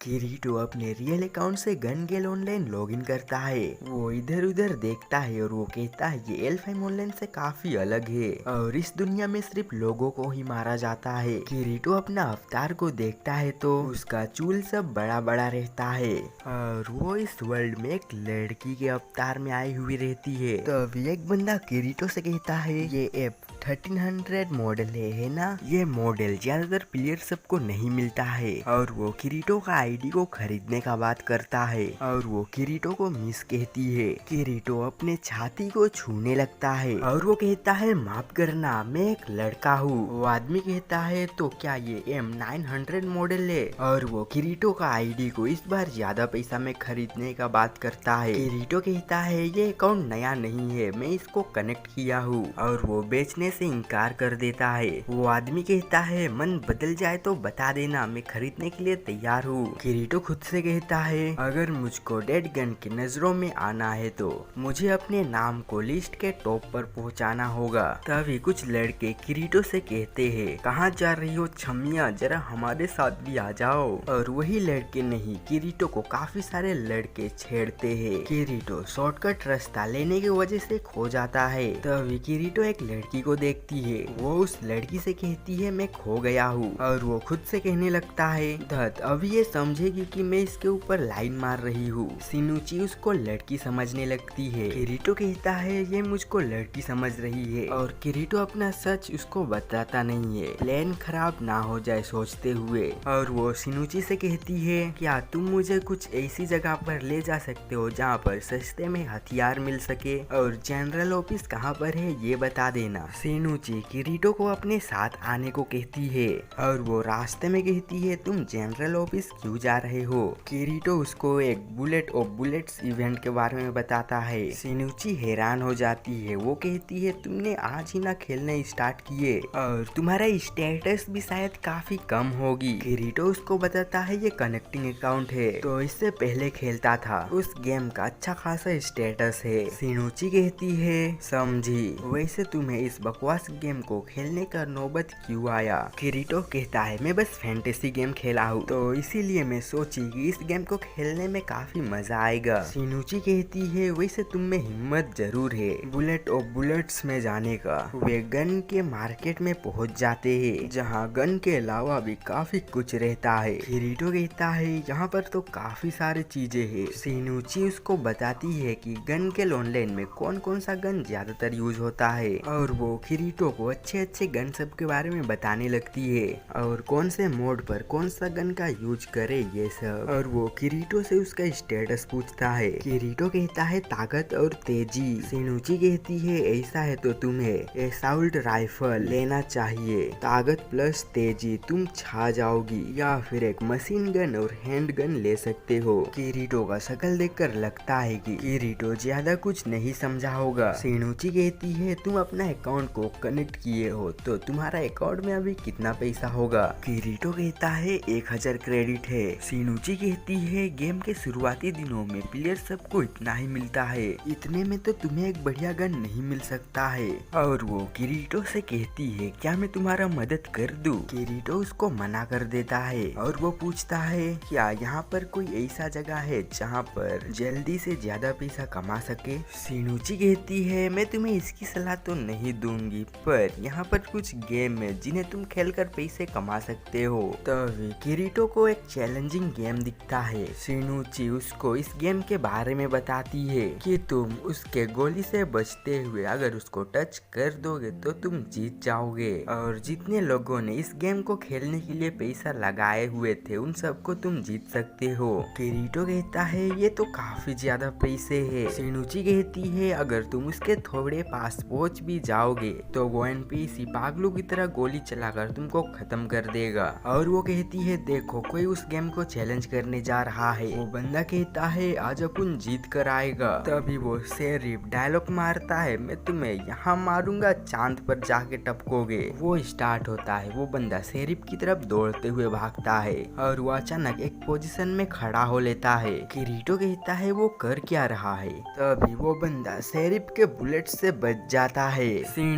किरीटो अपने real account से gun गेल online login करता है। वो इधर उधर देखता है और वो कहता है ये एल्फहेम ऑनलाइन से काफी अलग है और इस दुनिया में सिर्फ लोगों को ही मारा जाता है। किरीटो अपना अवतार को देखता है तो उसका चूल सब बड़ा बड़ा रहता है और वो इस वर्ल्ड में एक लड़की के अवतार में आई हुई रहती है। तभी एक बंदा किरीटो से कहता है ये ऐप 1300 मॉडल है ना। ये मॉडल ज्यादातर प्लेयर सबको नहीं मिलता है और वो किरीटो का आईडी को खरीदने का बात करता है और वो किरीटो को मिस कहती है। किरीटो अपने छाती को छूने लगता है और वो कहता है माफ करना मैं एक लड़का हूँ। वो आदमी कहता है तो क्या ये M900 मॉडल है और वो किरीटो का आईडी को इस बार ज्यादा पैसा में खरीदने का बात करता है। किरीटो कहता है ये अकाउंट नया नहीं है, मैं इसको कनेक्ट किया हूँ और वो बेचने से इनकार कर देता है। वो आदमी कहता है मन बदल जाए तो बता देना, मैं खरीदने के लिए तैयार हूँ। किरीटो खुद से कहता है अगर मुझको डेड गन की नजरों में आना है तो मुझे अपने नाम को लिस्ट के टॉप पर पहुँचाना होगा। तभी कुछ लड़के किरीटो से कहते हैं कहाँ जा रही हो छमिया, जरा हमारे साथ भी आ जाओ। और वही लड़के नहीं, किरीटो को काफी सारे लड़के छेड़ते हैं। किरीटो शॉर्टकट रास्ता लेने की वजह से खो जाता है। तभी किरीटो एक लड़की को देखती है। वो उस लड़की से कहती है मैं खो गया हूँ और वो खुद से कहने लगता है धत अभी ये समझेगी कि मैं इसके ऊपर लाइन मार रही हूँ। सिनुची उसको लड़की समझने लगती है। किरीटो कहता है ये मुझको लड़की समझ रही है और किरीटो अपना सच उसको बताता नहीं है, प्लान खराब ना हो जाए सोचते हुए। और वो सिनुची से कहती है क्या तुम मुझे कुछ ऐसी जगह पर ले जा सकते हो जहाँ पर सस्ते में हथियार मिल सके और जनरल ऑफिस कहाँ पर है ये बता देना। सिनुची किरीटो को अपने साथ आने को कहती है और वो रास्ते में कहती है तुम जनरल ऑफिस क्यों जा रहे हो। किरीटो उसको एक बुलेट ऑफ बुलेट्स इवेंट के बारे में बताता है। सिनुची हैरान हो जाती है। वो कहती है तुमने आज ही ना खेलने स्टार्ट किए और तुम्हारा स्टेटस भी शायद काफी कम होगी। किरीटो उसको बताता है ये कनेक्टिंग अकाउंट है तो इससे पहले खेलता था, उस गेम का अच्छा खासा स्टेटस है। सिनुची कहती है समझी, वैसे तुम्हें इस बकवास गेम को खेलने का नौबत क्यों आया। किरीटो कहता है मैं बस फैंटेसी गेम खेला हूँ तो इसीलिए मैं सोची कि इस गेम को खेलने में काफी मजा आएगा। सिनुची कहती है वैसे तुम में हिम्मत जरूर है बुलेट ऑफ बुलेट्स में जाने का। वे गन के मार्केट में पहुँच जाते हैं जहाँ गन के अलावा भी काफी कुछ रहता है। किरीटो कहता है यहाँ पर तो काफी सारी चीजें हैं। सिनुची उसको बताती है कि गन के ऑनलाइन में कौन कौन सा गन ज्यादातर यूज होता है और वो किरीटो को अच्छे अच्छे गन सब के बारे में बताने लगती है और कौन से मोड पर कौन सा गन का यूज करे ये सब। और वो किरीटो से उसका स्टेटस पूछता है। किरीटो कहता है ताकत और तेजी। सिनुची कहती है ऐसा है तो तुम्हें एसाल्ट राइफल लेना चाहिए, ताकत प्लस तेजी तुम छा जाओगी, या फिर एक मशीन गन और हैंड गन ले सकते हो। किरीटो का शक्ल देखकर लगता है कि किरीटो ज्यादा कुछ नहीं समझा होगा। सिनुची कहती है तुम अपना अकाउंट को कनेक्ट किए हो तो तुम्हारा अकाउंट में अभी कितना पैसा होगा। किरीटो कहता है 1000 क्रेडिट है। सिनुची कहती है गेम के शुरुआती दिनों में प्लेयर सबको इतना ही मिलता है, इतने में तो तुम्हें एक बढ़िया गन नहीं मिल सकता है। और वो किरीटो से कहती है क्या मैं तुम्हारा मदद कर दूं। किरीटो उसको मना कर देता है और वो पूछता है क्या यहाँ पर कोई ऐसा जगह है जहाँ पर जल्दी से ज्यादा पैसा कमा सके। सिनुची कहती है मैं तुम्हें इसकी सलाह तो नहीं दूंगी पर यहाँ पर कुछ गेम है जिन्हें तुम खेलकर पैसे कमा सकते हो। तभी किरीटो को एक चैलेंजिंग गेम दिखता है। सिनुची उसको इस गेम के बारे में बताती है कि तुम उसके गोली से बचते हुए अगर उसको टच कर दोगे तो तुम जीत जाओगे और जितने लोगों ने इस गेम को खेलने के लिए पैसा लगाए हुए थे उन सबको तुम जीत सकते हो। किरीटो कहता है ये तो काफी ज्यादा पैसे है। सिनुची कहती है अगर तुम उसके थोड़े पास पहुंच भी जाओगे तो वो एनपीसी पागलों की तरह गोली चलाकर तुमको खत्म कर देगा। और वो कहती है देखो कोई उस गेम को चैलेंज करने जा रहा है। वो बंदा कहता है आज अपन जीत कर आएगा। तभी वो शेरिफ डायलॉग मारता है मैं तुम्हें यहाँ मारूंगा चांद पर जाके टपकोगे। वो स्टार्ट होता है। वो बंदा शेरिफ की तरफ दौड़ते हुए भागता है और वो अचानक एक पोजीशन में खड़ा हो लेता है। किरीटो कहता है वो कर क्या रहा है। तभी वो बंदा शेरिफ के बुलेट से बच जाता है।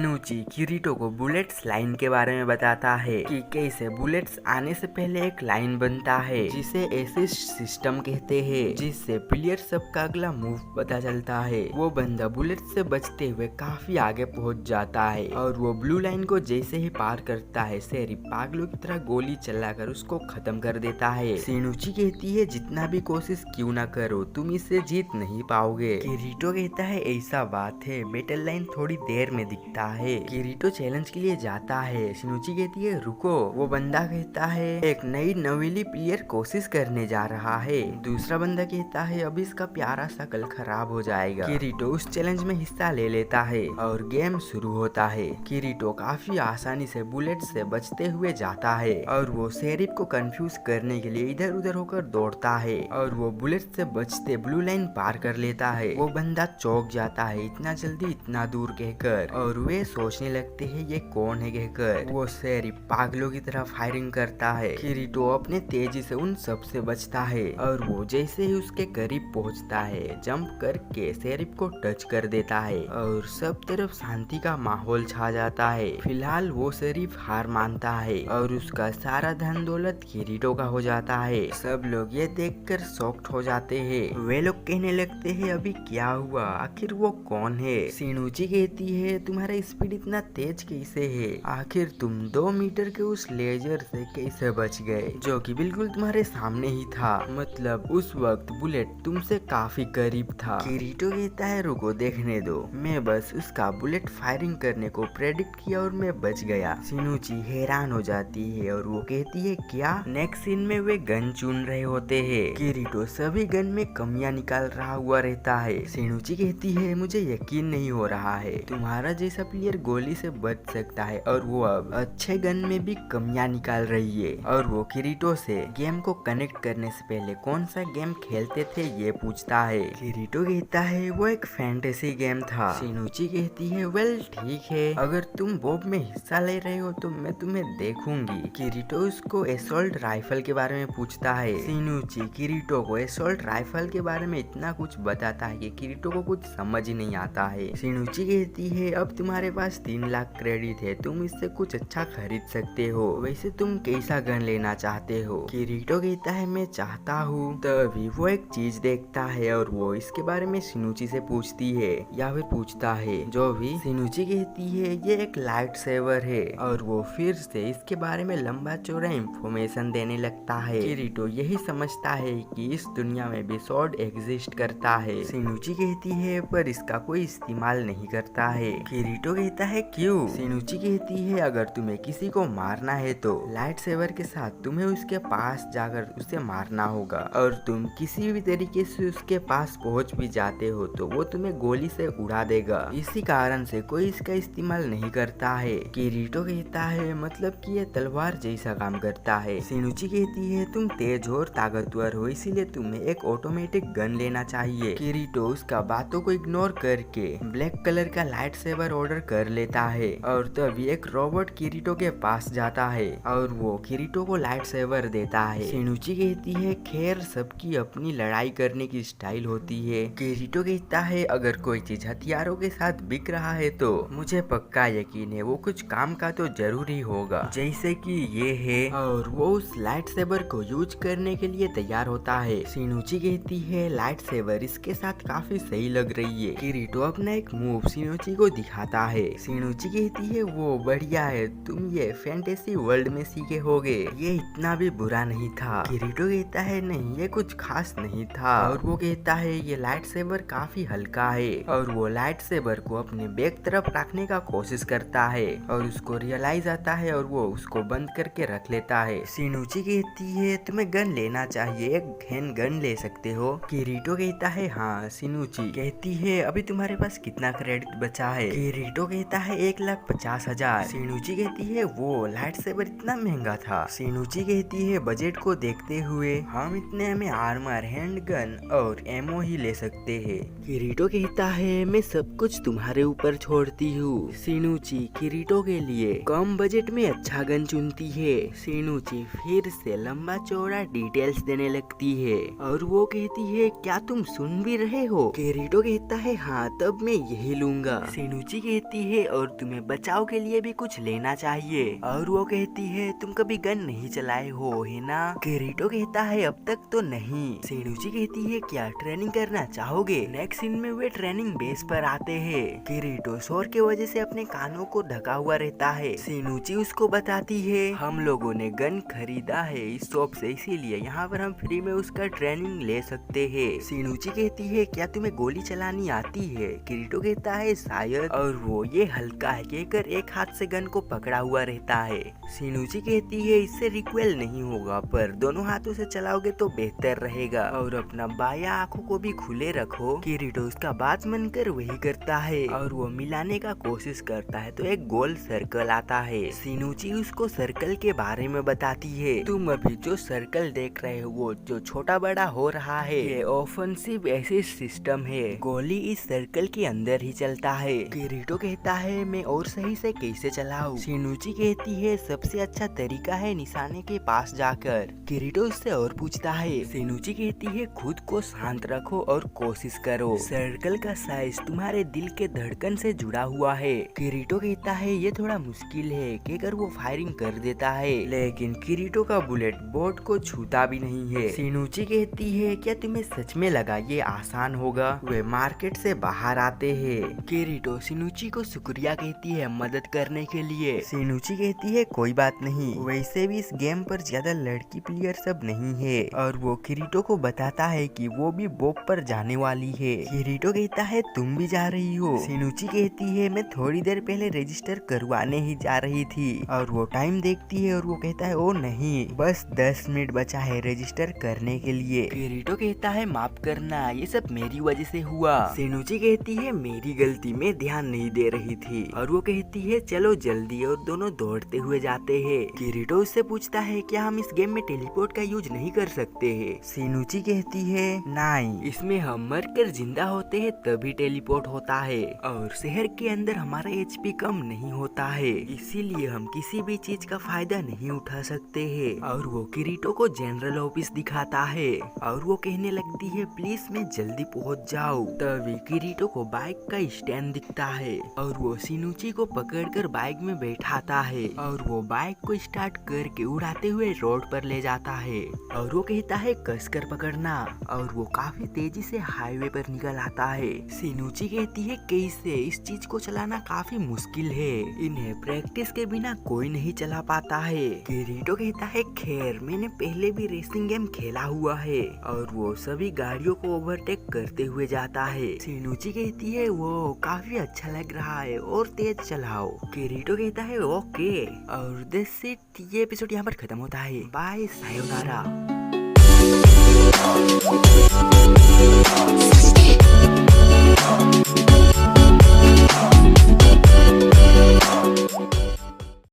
शिनूची किरीटो को बुलेट्स लाइन के बारे में बताता है कि कैसे बुलेट्स आने से पहले एक लाइन बनता है जिसे एसिस्ट सिस्टम कहते हैं, जिससे प्लेयर सबका अगला मूव पता चलता है। वो बंदा बुलेट से बचते हुए काफी आगे पहुंच जाता है और वो ब्लू लाइन को जैसे ही पार करता है शेरिफ पागलों की तरह गोली चलाकर उसको खत्म कर देता है। शिनूची कहती है जितना भी कोशिश क्यों ना करो तुम इससे जीत नहीं पाओगे। किरीटो कहता है ऐसा बात है, बैटल लाइन थोड़ी देर में दिखता है। किरीटो चैलेंज के लिए जाता है। शिनूची कहती है रुको। वो बंदा कहता है एक नई नवीली प्लेयर कोशिश करने जा रहा है। दूसरा बंदा कहता है अब इसका प्यारा सा कल खराब हो जाएगा। किरीटो उस चैलेंज में हिस्सा ले लेता है और गेम शुरू होता है। किरीटो काफी आसानी से बुलेट से बचते हुए जाता है और वो शेरिफ को कंफ्यूज करने के लिए इधर उधर होकर दौड़ता है और वो बुलेट से बचते ब्लू लाइन पार कर लेता है। वो बंदा चौंक जाता है इतना जल्दी इतना दूर कहकर और वे सोचने लगते हैं ये कौन है कहकर। वो शेरिफ पागलों की तरह फायरिंग करता है। किरीटो अपने तेजी से उन सब से बचता है और वो जैसे ही उसके करीब पहुंचता है जंप करके शेरिफ को टच कर देता है और सब तरफ शांति का माहौल छा जाता है। फिलहाल वो शेरिफ हार मानता है और उसका सारा धन दौलत किरीटो का हो जाता है। सब लोग ये देखकर शॉक्ड हो जाते हैं। वे लोग कहने लगते हैं अभी क्या हुआ, आखिर वो कौन है। शिनूची कहती है तुम्हारा स्पीड इतना तेज कैसे है, आखिर तुम 2 मीटर के उस लेजर से कैसे बच गए जो कि बिल्कुल तुम्हारे सामने ही था, मतलब उस वक्त बुलेट तुमसे काफी करीब था। किरीटो कहता है रुको देखने दो, मैं बस उसका बुलेट फायरिंग करने को प्रेडिक्ट किया और मैं बच गया। शिनूची हैरान हो जाती है और वो कहती है क्या। नेक्स्ट सीन में वे गन चुन रहे होते हैं। किरीटो सभी गन में कमियां निकाल रहा हुआ रहता है। शिनूची कहती है मुझे यकीन नहीं हो रहा है तुम्हारा जैसा प्लेयर गोली से बच सकता है और वो अब अच्छे गन में भी कमियां निकाल रही है। और वो किरीटो से गेम को कनेक्ट करने से पहले कौन सा गेम खेलते थे ये पूछता है। किरीटो कहता है वो एक फैंटेसी गेम था। शिनूची कहती है वेल ठीक है, अगर तुम बॉब में हिस्सा ले रहे हो तो मैं तुम्हें देखूंगी। किरीटो उसको एसॉल्ट राइफल के बारे में पूछता है। शिनूची किरीटो को एसॉल्ट राइफल के बारे में इतना कुछ बताता है कि किरीटो को कुछ समझ ही नहीं आता है। शिनूची कहती है अब तुम्हारे पास 3 लाख क्रेडिट है, तुम इससे कुछ अच्छा खरीद सकते हो, वैसे तुम कैसा गन लेना चाहते हो। किरीटो कहता है मैं चाहता हूँ। तभी वो एक चीज देखता है और वो इसके बारे में शिनूची से पूछती है या फिर पूछता है जो भी। शिनूची कहती है ये एक लाइट सेवर है और वो फिर से इसके बारे में लंबा चौड़ा इंफॉर्मेशन देने लगता है। किरीटो यही समझता है कि इस दुनिया में भी स्वॉर्ड एग्जिस्ट करता है। शिनूची कहती है पर इसका कोई इस्तेमाल नहीं करता है। किरीटो कहता है क्यों। शिनूची कहती है अगर तुम्हें किसी को मारना है तो लाइट सेवर के साथ तुम्हें उसके पास जाकर उसे मारना होगा और तुम किसी भी तरीके से उसके पास पहुंच भी जाते हो तो वो तुम्हें गोली से उड़ा देगा, इसी कारण से कोई इसका इस्तेमाल नहीं करता है। किरीटो कहता है मतलब कि ये तलवार जैसा काम करता है। शिनूची कहती है तुम तेज और ताकतवर हो इसीलिए तुम्हें एक ऑटोमेटिक गन लेना चाहिए। किरीटो उसका बातों को इग्नोर करके ब्लैक कलर का लाइट सेवर ऑर्डर कर लेता है और तभी एक रोबोट किरीटो के पास जाता है और वो किरीटो को लाइट सेवर देता है। शिनूची कहती है खैर सबकी अपनी लड़ाई करने की स्टाइल होती है। किरीटो कहता है अगर कोई चीज हथियारों के साथ बिक रहा है तो मुझे पक्का यकीन है वो कुछ काम का तो जरूर ही होगा, जैसे कि ये है, और वो उस लाइट सेवर को यूज करने के लिए तैयार होता है। शिनूची कहती है लाइट सेवर इसके साथ काफी सही लग रही है। किरीटो अपना एक मूव शिनूची को दिखाता है। शिनूची कहती है वो बढ़िया है, तुम ये फैंटेसी वर्ल्ड में सीखे होगे, ये इतना भी बुरा नहीं था। किरीटो कहता है नहीं ये कुछ खास नहीं था और वो कहता है ये लाइट सेवर काफी हल्का है और वो लाइट सेवर को अपने बैग तरफ रखने का कोशिश करता है और उसको रियलाइज आता है और वो उसको बंद करके रख लेता है। शिनूची कहती है तुम्हें गन लेना चाहिए, एक हैंड गन ले सकते हो। किरीटो कहता है हाँ। शिनूची कहती है अभी तुम्हारे पास कितना क्रेडिट बचा है। किरीटो कहता है 1,50,000। शिनूची कहती है वो लाइट सेवर इतना महंगा था। शिनूची कहती है बजट को देखते हुए हम इतने में आर्मर, हैंड गन और एमो ही ले सकते हैं। किरीटो कहता है मैं सब कुछ तुम्हारे ऊपर छोड़ती हूँ। शिनूची किरीटो के लिए कम बजट में अच्छा गन चुनती है। शिनूची फिर से लंबा चौड़ा डिटेल्स देने लगती है और वो कहती है क्या तुम सुन भी रहे हो। किरीटो कहता है हाँ तब मैं यही लूंगा। शिनूची कहती कहती है और तुम्हें बचाव के लिए भी कुछ लेना चाहिए। और वो कहती है तुम कभी गन नहीं चलाए हो है ना। किरीटो कहता है अब तक तो नहीं। सेनुची कहती है क्या ट्रेनिंग करना चाहोगे। नेक्स्ट सीन में वे ट्रेनिंग बेस पर आते हैं। किरीटो शोर की वजह से अपने कानों को ढका हुआ रहता है। सेनुची उसको बताती है हम लोगों ने गन खरीदा है इस शॉप से, इसीलिए यहाँ पर हम फ्री में उसका ट्रेनिंग ले सकते हैं। सेनुची कहती है क्या तुम्हें गोली चलानी आती है। किरीटो कहता है शायद, और वो ये हल्का है कहकर एक हाथ से गन को पकड़ा हुआ रहता है। सेनुची कहती है इससे रिक्वेल नहीं होगा, पर दोनों हाथों से चलाओगे तो बेहतर रहेगा, और अपना बाया आंखों को भी खुले रखो। किरीटो उसका बात मानकर वही करता है और वो मिलाने का कोशिश करता है तो एक गोल सर्कल आता है। सेनुची उसको सर्कल के बारे में बताती है तुम अभी जो सर्कल देख रहे हो वो जो छोटा बड़ा हो रहा है ये ऑफेंसिव एसिस्ट सिस्टम है, गोली इस सर्कल के अंदर ही चलता है। किरीटो कहता है मैं और सही से कैसे चलाऊं। सेनुची कहती है सबसे अच्छा तरीका है निशाने के पास जाकर। किरीटो उससे और पूछता है। सेनुची कहती है खुद को शांत रखो और कोशिश करो, सर्कल का साइज तुम्हारे दिल के धड़कन से जुड़ा हुआ है। किरीटो कहता है ये थोड़ा मुश्किल है कहकर वो फायरिंग कर देता है, लेकिन किरीटो का बुलेट बोट को छूता भी नहीं है। सेनुची कहती है क्या तुम्हें सच में लगा ये आसान होगा। वे मार्केट से बाहर आते हैं। किरीटो सेनुची को शुक्रिया कहती है मदद करने के लिए। सेनुची कहती है कोई बात नहीं, वैसे भी इस गेम पर ज्यादा लड़की प्लेयर सब नहीं है, और वो किरीटो को बताता है कि वो भी बॉब पर जाने वाली है। किरीटो कहता है तुम भी जा रही हो। सेनुची कहती है मैं थोड़ी देर पहले रजिस्टर करवाने ही जा रही थी, और वो टाइम देखती है और वो कहता है ओ नहीं बस 10 मिनट बचा है रजिस्टर करने के लिए। किरीटो कहता है माफ करना ये सब मेरी वजह से हुआ। सेनुची कहती है मेरी गलती, मैं ध्यान नहीं दे रही थी, और वो कहती है चलो जल्दी, और दोनों दौड़ते हुए जाते हैं। किरीटो उससे पूछता है क्या हम इस गेम में टेलीपोर्ट का यूज नहीं कर सकते हैं। सेनुची कहती है नहीं, इसमें हम मर कर जिंदा होते हैं तभी टेलीपोर्ट होता है, और शहर के अंदर हमारा एचपी कम नहीं होता है, इसीलिए हम किसी भी चीज का फायदा नहीं उठा सकते हैं। और वो किरीटो को जनरल ऑफिस दिखाता है और वो कहने लगती है प्लीज मैं जल्दी पहुंच जाऊं। तभी किरीटो को बाइक का स्टैंड दिखता है और वो सेनुची को पकड़कर बाइक में बैठाता है, और वो बाइक को स्टार्ट करके उड़ाते हुए रोड पर ले जाता है, और वो कहता है कसकर पकड़ना, और वो काफी तेजी से हाईवे पर निकल आता है। सेनुची कहती है कैसे, इस चीज को चलाना काफी मुश्किल है, इन्हें प्रैक्टिस के बिना कोई नहीं चला पाता है। किरीटो कहता है खैर मैंने पहले भी रेसिंग गेम खेला हुआ है, और वो सभी गाड़ियों को ओवरटेक करते हुए जाता है। सेनुची कहती है वो काफी अच्छा लग रहा है और तेज चलाओ। किरीटो कहता है ओके, और दिस इट, ये एपिसोड यहाँ पर खत्म होता है। Bye, sayonara.